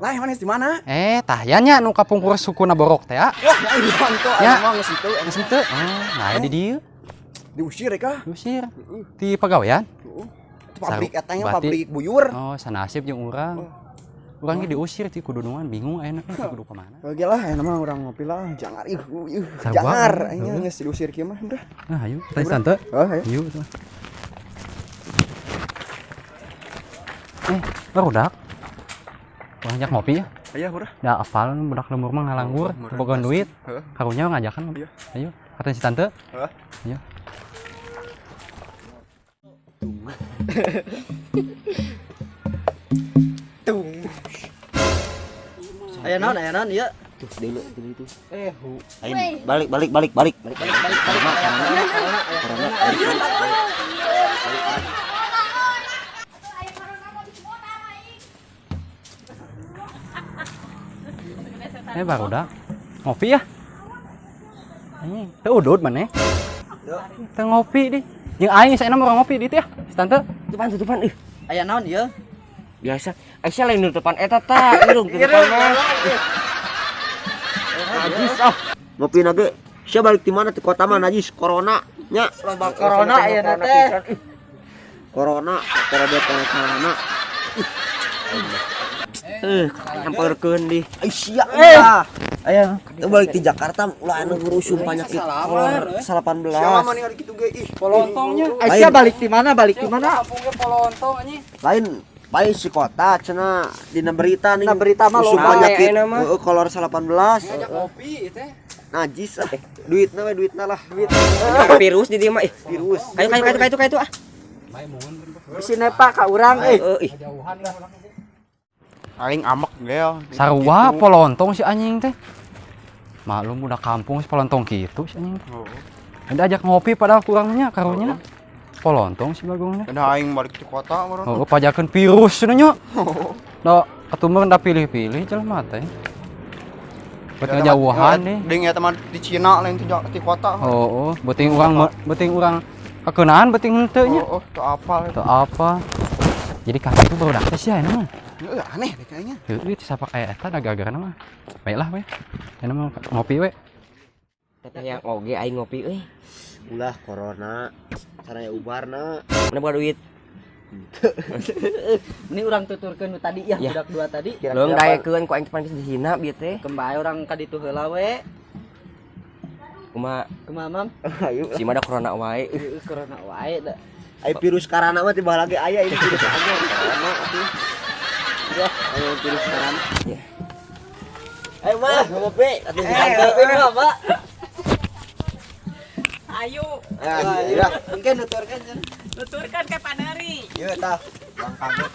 Lah, mana di mana? Tah nu kapungkur suku na borok teh ya. Wah, ini mantu, Ya. mah geus itu. Geus henteu. Nah, di dieu. Diusir ka? Diusir. Ti pagawean. Itu pabrik etanya Berarti- pabrik buyur. Oh, sanasib jeung urang. Urang ge diusir ti kudu nuan bingung ayeuna kudu ka mana. Oke lah, ya nama orang ngopi lah, jangar Sarua. jangar, ayeuna geus diusir kieu mah udah. Nah, ayo, teh tante. Oh, ayo. Ayo. Barudak. Banyak ngopi ya. Aya udah. Da apal budak lembur mah ngalanggur, bogohan duit. Heeh. Karunya ngajakan. Iya. Ayo, kata si tante. Heeh. Ayo. Tung. Aya naon ieu? Tuh, dulu itu. Hu. Ayo, balik. Barudak. Ngopi ya. Anjing, teu udud maneh. Teu ngopi di. Jeung aing saena mah ngopi di teh ya. Si tante. Tutupan. Aya naon ieu? Biasa. Aisyah lain di depan eta tah, irung di depan mah. Najis ah. Ngopi nage. Sia balik di mana di kota mah najis corona nya. Loba corona aya na teh. Corona corona. Nyamperkeun di. Aisyah. Aya. Itu balik di Jakarta ulah anu ngurusum penyakit kolor 18. Siapa mah ningali kitu ge ih. Polontongnya. Aisyah balik di mana? Kampungnya polontong anjing. Lain bae si kota cenah dina berita nih. Dina berita mah usum loba penyakit aya mah. kolor 18. Ngopi teh. Najis ah. Duitna lah. Virus di dieu mah Virus. Kayu ah. Bisi nepa ka urang Ih. Aing amek ge. Sarua polontong si anjing teh. Maklum budak kampung si polontong kitu si anjing. Ada ajak ngopi padahal kurangnya karunya. Polontong si bagongnya. Kada aing balik ke kota meureun. Oh, pajakeun virus cenah nya. Da atuh da pilih-pilih jelema teh. Buat ngajauhan nih. Ding eta mah di Cina lain di kota. Oh, beuting urang kakeunaan beuting henteu nya. Oh, teu apal. Teu apa. Jadi kaki itu baru dak teh sia mah. Heuh, aneh deh kayaknya. Heuh, sapak aya eta da gara-gara mah. Baiklah we. Cenah mah ngopi we. Teteh yang oge aing ngopi euy. Ulah corona. Caranya ubarna. Mana buka duit? Ini urang tuturkeun nu tadi ya, budak dua tadi. Leung daekeun ku aing teh di hina bieu teh. Kembae urang ka ditu heula we. Kumaha mam? Ayo. Si mah da corona wae. Corona wae da. Ai virus corona mah tiba lagi aya ini virus anu corona atuh. Ya, ayo virus corona. Ya. Ayo mah ngopi atuh Ngopi mah, Pak. Ayo, Ya. Mungkin nuturkeun cenah. tuturkan ke Paneri. Ieu tah. Bang kaget.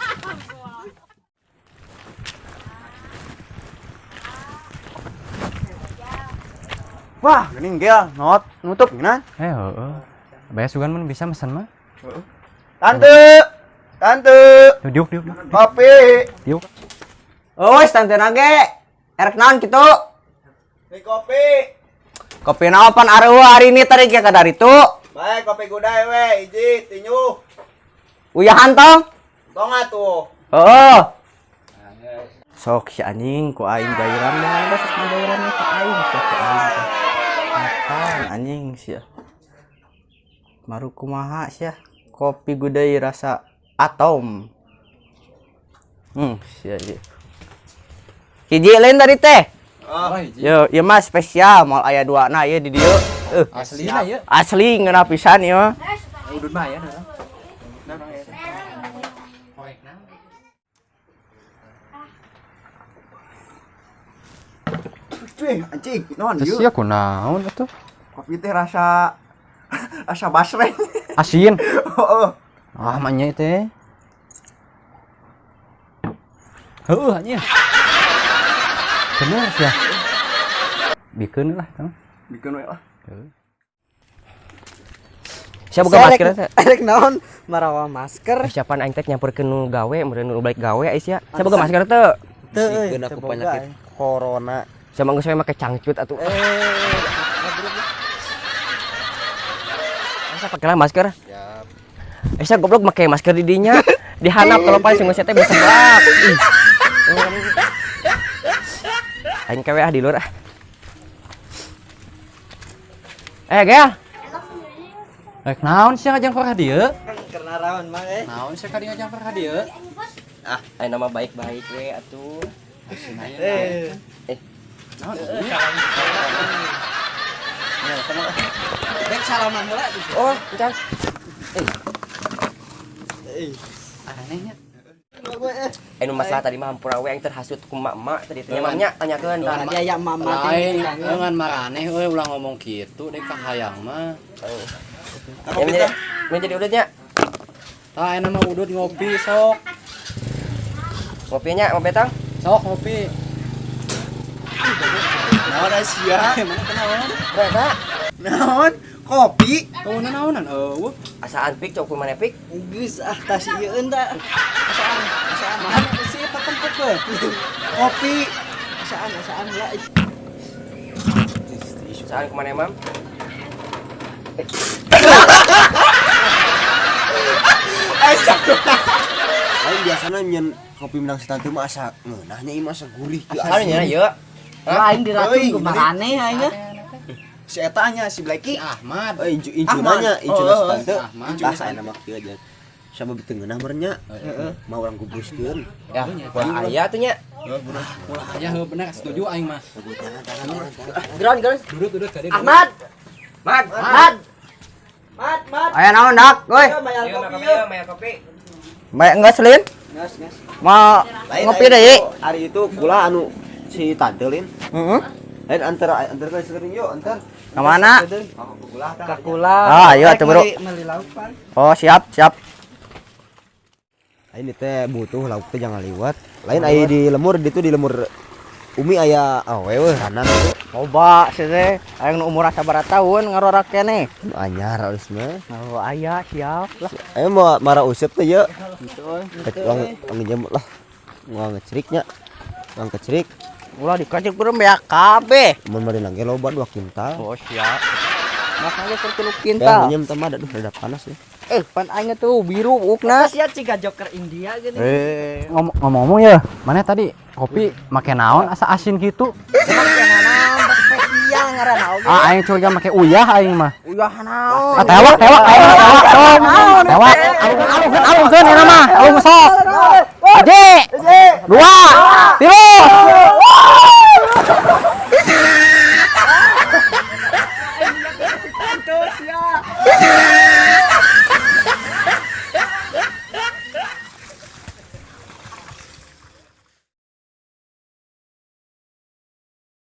Wah, geuning ge nutup gimana? Heeh. Bayar sugan mun bisa mesen mah. Tante. Diuk. Kopi. Diuk. Wes tante nage. Erek naon kitu? Nih kopi. Kopi naon pan areueuh hari ini tadi ke kadar itu. Baik, kopi gudai we, hiji, tinyu. Uyahan tong. Tong atuh. Heeh. Sok si anjing ku aing gairan mah ada sok gairan ka aing sok ku aing. Apaan anjing sia. Maru kumaha sia. Kopi gudai rasa atom. Sia ieu. Hiji lain tadi teh. Yo, ieu mah spesial moal aya duana ieu di dieu. Aslina ya. Asli ngeuna pisan ieu. Udud mah ya. Cuy, anjing, naon ieu? Sia kunaon atuh? Kopi teh rasa basreng. Asin. Heeh. Ah, mah nya teh. Heueuh nya. Bener sia. Bikeun lah tong. Bikin we lah. Siapa buka masker teh? Erek naon marawa masker? Siapaan aing teh nyamperkeun nu gawe, meureun nu balik gawe aya sia. Siapa buka masker teh? Teu Sieun aku penyakit corona. Sama geus we make cangcut atuh. Masa pakai lah masker? Ya. Esa goblok make masker di dinya. Dihanap kalau paling sing teh bisa sebak. Ih. Aing kewe di luar ah. Gel. Rek naon sih ngajang ka dieu? Karena rawan mah Naon sih ka ngajang ka dieu? Aing nama baik-baik we atuh. Dek salaman heula tuh. Oh, encan. Anehnya. Nu masalah tadi mah hampura we aing terhasut ku mak-mak tadi tanya mamnya tanyakeun tah. Ya mama Lain, ngan maraneh euy ulah ngomong kitu dek ka hayang mah. Ya jadi udahnya. Tah enak mah udut ngopi sok. Ngopinya, ngopi tang. Sok ngopi. Naon sia? Mana kenaon? Eta Naon? Kopi? Kau naonan eueuh. asaan pik cok mana pik? Geus tas ieu enda. Asaan Mana sih patempuk ke? Kopi. asaan lah. Asaan kemana mam? Aing biasana nyen kopi Minang Setantu mah asa ngeunahnya ieu mah asa gurih ke Asal nya ieu. Aing diracun ku marane aing. Si eta nya si Blacky. Ahmad. Incunanya, incuna Setantu. Ahmad. Tah saya nama kieu aja. Sama beuteung ngeunah merenya. Mau urang gubruskeun. Ya, ulah aya tuh nya. Ulah aya heuh bener setuju aing mah. Geron. Duduk ka dieu. Ahmad. Mad. Aya naon dak, euy? Maya kopi. Bae geus lin? Gas. Mau ngopi deui? Hari itu kula anu si Tante Lin. Heeh. Lain antar ke sering yuk, antar. Ka mana? Ka kula. Ah, ayo atuh, Bro. Oh, siap. Ini teh butuh lauk teh jangan liwat. Lain aya di lemur di lemur Umi aya awewe hanan tuh. Coba sih teh, aya nu umur sabaraha tahun ngarorak keneh. Anyar harus mah. Oh, aya siap lah. Ayo mau marah usep teh ye. Uang jemut lah. Uang ngecriknya. Uang kecrik. Ulah dikacik burung ya kabeh. Mun mari nangge loba 2 kintal. Oh, siap. Makanya perlu Tah kintal. nyem teh mah udah panas ya. Pan aing tuh biru ukna. Sia ciga Joker India gini. Ngomong-ngomong ya, mana tadi kopi make naon asa asin gitu? Emang kenana spesial ngaranna oge. Aing curiga make uyah aing mah. Uyah naon? Tewak aing tewak. Alungkeun ieu mah, alung sok. Aji. 2 3